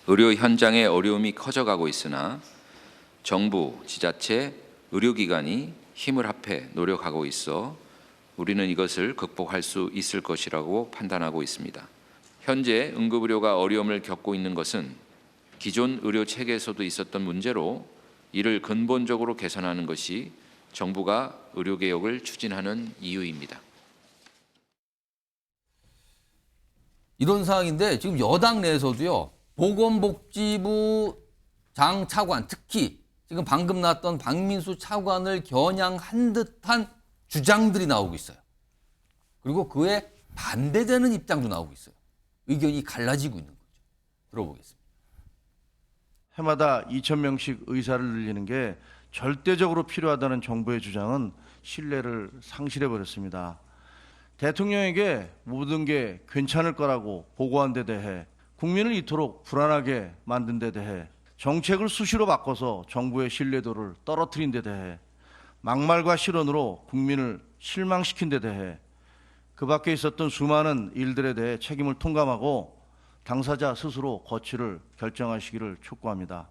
의료 현장의 어려움이 커져가고 있으나 정부, 지자체, 의료기관이 힘을 합해 노력하고 있어 우리는 이것을 극복할 수 있을 것이라고 판단하고 있습니다. 현재 응급의료가 어려움을 겪고 있는 것은 기존 의료 체계에서도 있었던 문제로 이를 근본적으로 개선하는 것이 정부가 의료개혁을 추진하는 이유입니다. 이런 상황인데 지금 여당 내에서도요. 보건복지부 장 차관, 특히 지금 방금 나왔던 박민수 차관을 겨냥한 듯한 주장들이 나오고 있어요. 그리고 그에 반대되는 입장도 나오고 있어요. 의견이 갈라지고 있는 거죠. 들어보겠습니다. 해마다 2,000명씩 의사를 늘리는 게 절대적으로 필요하다는 정부의 주장은 신뢰를 상실해버렸습니다. 대통령에게 모든 게 괜찮을 거라고 보고한 데 대해 국민을 이토록 불안하게 만든 데 대해 정책을 수시로 바꿔서 정부의 신뢰도를 떨어뜨린 데 대해 막말과 실언으로 국민을 실망시킨 데 대해 그 밖에 있었던 수많은 일들에 대해 책임을 통감하고 당사자 스스로 거취를 결정하시기를 촉구합니다.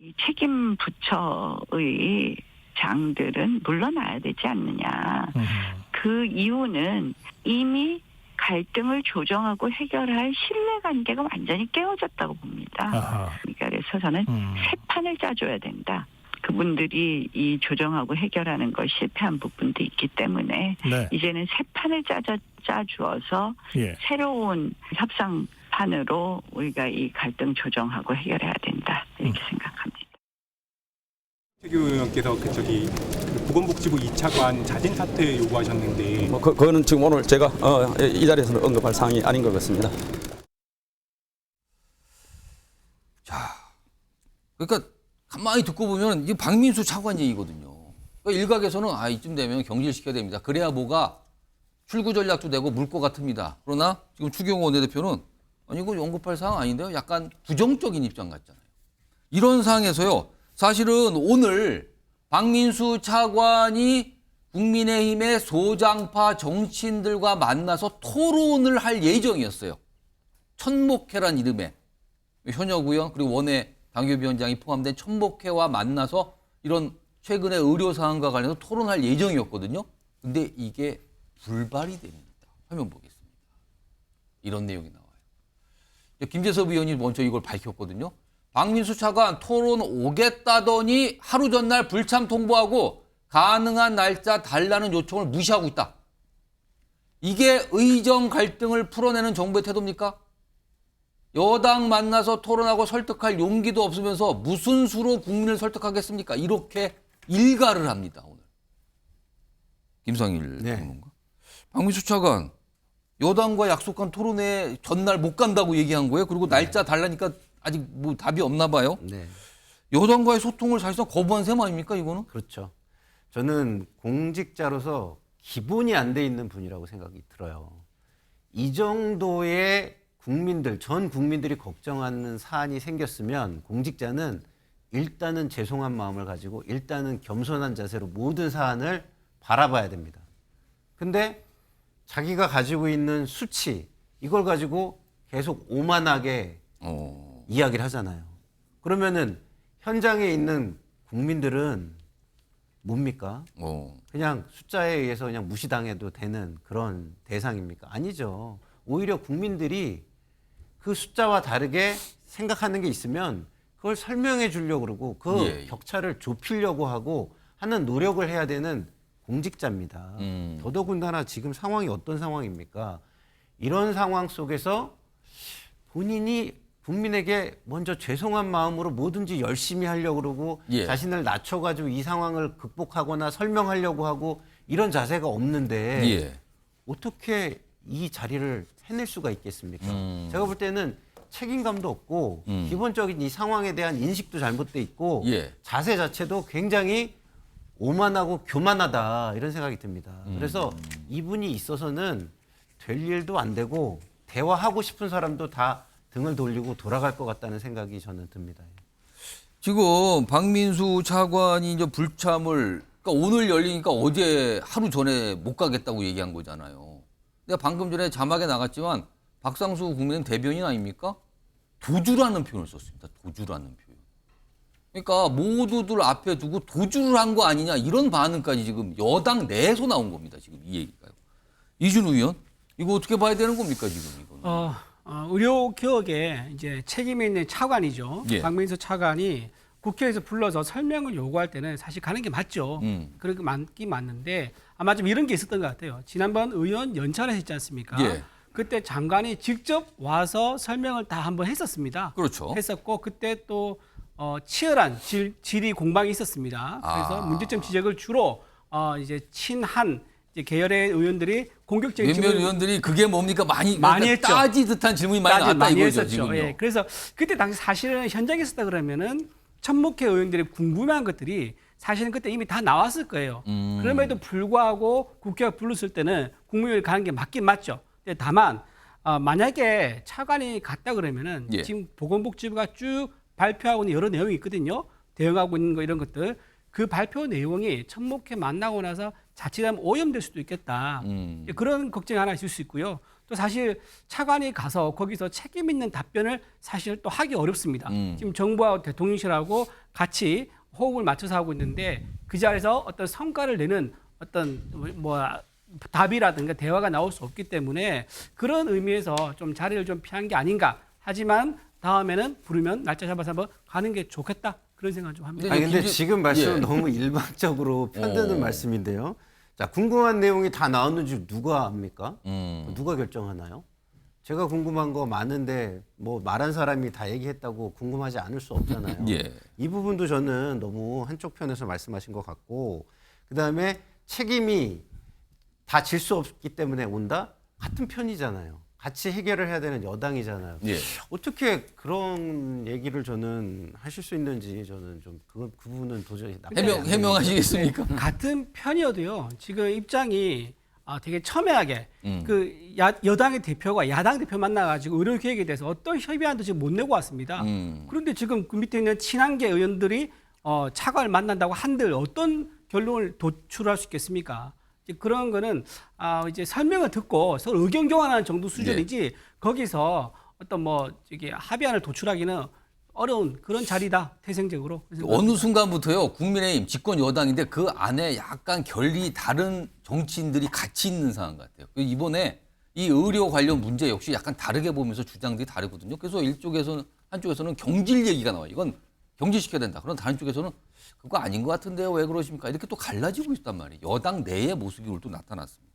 이 책임 부처의 장들은 물러나야 되지 않느냐. 그 이유는 이미 갈등을 조정하고 해결할 신뢰관계가 완전히 깨어졌다고 봅니다. 그래서 저는 새 판을 짜줘야 된다. 그분들이 이 조정하고 해결하는 걸 실패한 부분도 있기 때문에 네. 이제는 새 판을 짜주어서 새로운 협상판으로 우리가 이 갈등 조정하고 해결해야 된다. 이렇게 생각합니다. 최규 의원께서 그 보건복지부 2차관 자진 사퇴 요구하셨는데 그거는 지금 오늘 제가 이 자리에서는 언급할 사항이 아닌 것 같습니다. 자, 그러니까 가만히 듣고 보면 이게 박민수 차관 얘기거든요. 그러니까 일각에서는 이쯤 되면 경질시켜야 됩니다. 그래야 뭐가 출구 전략도 되고 물 것 같습니다. 그러나 지금 추경호 원내대표는 아니 이거 언급할 사항 아닌데요. 약간 부정적인 입장 같잖아요. 이런 상황에서요. 사실은 오늘 박민수 차관이 국민의힘의 소장파 정치인들과 만나서 토론을 할 예정이었어요. 천목회란 이름의 현역 의원 그리고 원외 당협위원장이 포함된 천목회와 만나서 이런 최근의 의료 사항과 관련해서 토론할 예정이었거든요. 근데 이게 불발이 됩니다. 화면 보겠습니다. 이런 내용이 나와요. 김재섭 의원이 먼저 이걸 밝혔거든요. 박민수 차관 토론 오겠다더니 하루 전날 불참 통보하고 가능한 날짜 달라는 요청을 무시하고 있다. 이게 의정 갈등을 풀어내는 정부의 태도입니까? 여당 만나서 토론하고 설득할 용기도 없으면서 무슨 수로 국민을 설득하겠습니까? 이렇게 일갈을 합니다. 오늘. 김상일 평론가. 박민수 차관 여당과 약속한 토론회 전날 못 간다고 얘기한 거예요. 그리고 날짜 달라니까 아직 뭐 답이 없나 봐요. 네. 여당과의 소통을 사실상 거부한 셈 아닙니까 이거는? 그렇죠. 저는 공직자로서 기본이 안 돼 있는 분이라고 생각이 들어요. 이 정도의 전 국민들이 걱정하는 사안이 생겼으면 공직자는 일단은 죄송한 마음을 가지고 일단은 겸손한 자세로 모든 사안을 바라봐야 됩니다. 근데 자기가 가지고 있는 수치 이걸 가지고 계속 오만하게 이야기를 하잖아요. 그러면은 현장에 있는 국민들은 뭡니까? 그냥 숫자에 의해서 그냥 무시당해도 되는 그런 대상입니까? 아니죠. 오히려 국민들이 그 숫자와 다르게 생각하는 게 있으면 그걸 설명해 주려고 그러고 그 격차를 좁히려고 하고 하는 노력을 해야 되는 공직자입니다. 더더군다나 지금 상황이 어떤 상황입니까? 이런 상황 속에서 본인이 국민에게 먼저 죄송한 마음으로 뭐든지 열심히 하려고 그러고 자신을 낮춰가지고 이 상황을 극복하거나 설명하려고 하고 이런 자세가 없는데 어떻게 이 자리를 해낼 수가 있겠습니까? 제가 볼 때는 책임감도 없고 기본적인 이 상황에 대한 인식도 잘못돼 있고 자세 자체도 굉장히 오만하고 교만하다 이런 생각이 듭니다. 그래서 이분이 있어서는 될 일도 안 되고 대화하고 싶은 사람도 다 등을 돌리고 돌아갈 것 같다는 생각이 저는 듭니다. 지금 박민수 차관이 이제 불참을 그러니까 오늘 열리니까 어제 하루 전에 못 가겠다고 얘기한 거잖아요. 내가 방금 전에 자막에 나갔지만 박상수 국민의힘 대변인 아닙니까? 도주라는 표현을 썼습니다. 도주라는 표현. 그러니까 모두들 앞에 두고 도주를 한 거 아니냐 이런 반응까지 지금 여당 내에서 나온 겁니다. 지금 이 얘기가요. 이준우 의원, 이거 어떻게 봐야 되는 겁니까 지금 이거는? 의료 개혁에 이제 책임이 있는 차관이죠. 예. 박민수 차관이 국회에서 불러서 설명을 요구할 때는 사실 가는 게 맞죠. 그런 게 맞긴 맞는데 아마 좀 이런 게 있었던 것 같아요. 지난번 의원 연찬하셨지 않습니까? 예. 그때 장관이 직접 와서 설명을 다 한번 했었습니다. 그렇죠. 했었고 그때 또 치열한 질의 공방이 있었습니다. 그래서 문제점 지적을 주로 이제 친한 이제 계열의 의원들이 공격적인 몇몇 질문을 의원들이 그게 뭡니까 많이 했죠. 따지듯한 질문이 많이 나왔다 많이 이거죠 했었죠. 지금요. 예, 그래서 그때 당시 사실은 현장에 있었다 그러면은 천목회 의원들이 궁금한 것들이 사실은 그때 이미 다 나왔을 거예요. 그럼에도 불구하고 국회가 불렀을 때는 국무위원회 가는 게 맞긴 맞죠. 근데 다만 만약에 차관이 갔다 그러면은 예. 지금 보건복지부가 쭉 발표하고 있는 여러 내용이 있거든요. 대응하고 있는 거 이런 것들. 그 발표 내용이 천목회 만나고 나서 자칫하면 오염될 수도 있겠다. 그런 걱정이 하나 있을 수 있고요. 또 사실 차관이 가서 거기서 책임 있는 답변을 사실 또 하기 어렵습니다. 지금 정부하고 대통령실하고 같이 호흡을 맞춰서 하고 있는데 그 자리에서 어떤 성과를 내는 어떤 뭐 답이라든가 대화가 나올 수 없기 때문에 그런 의미에서 좀 자리를 좀 피한 게 아닌가. 하지만 다음에는 부르면 날짜 잡아서 한번 가는 게 좋겠다. 그런 생각 좀 합니다. 아니 근데 지금 말씀은 예. 너무 일방적으로 편드는 말씀인데요. 자, 궁금한 내용이 다 나왔는지 누가 압니까? 누가 결정하나요? 제가 궁금한 거 많은데 뭐 말한 사람이 다 얘기했다고 궁금하지 않을 수 없잖아요. 예. 이 부분도 저는 너무 한쪽 편에서 말씀하신 것 같고 그다음에 책임이 다 질 수 없기 때문에 온다? 같은 편이잖아요. 같이 해결을 해야 되는 여당이잖아요. 예. 어떻게 그런 얘기를 저는 하실 수 있는지 저는 좀 그 부분은 도저히 해명하시겠습니까? 같은 편이어도요. 지금 입장이 되게 첨예하게 음. 그 여당의 대표가 야당 대표 만나가지고 의료 계획에 대해서 어떤 협의안도 지금 못 내고 왔습니다. 그런데 지금 그 밑에 있는 친한계 의원들이 차관을 만난다고 한들 어떤 결론을 도출할 수 있겠습니까? 이제 그런 거는 이제 설명을 듣고 서로 의견 교환하는 정도 수준이지 거기서 어떤 뭐 이게 합의안을 도출하기는 어려운 그런 자리다 태생적으로. 어느 순간부터요 국민의힘 집권 여당인데 그 안에 약간 결이 다른 정치인들이 같이 있는 상황 같아요. 이번에 이 의료 관련 문제 역시 약간 다르게 보면서 주장들이 다르거든요. 그래서 한쪽에서는 경질 얘기가 나와요. 이건 경질시켜야 된다. 그런데 다른 쪽에서는 그거 아닌 것 같은데요. 왜 그러십니까? 이렇게 또 갈라지고 있단 말이에요. 여당 내의 모습이 오늘 또 나타났습니다.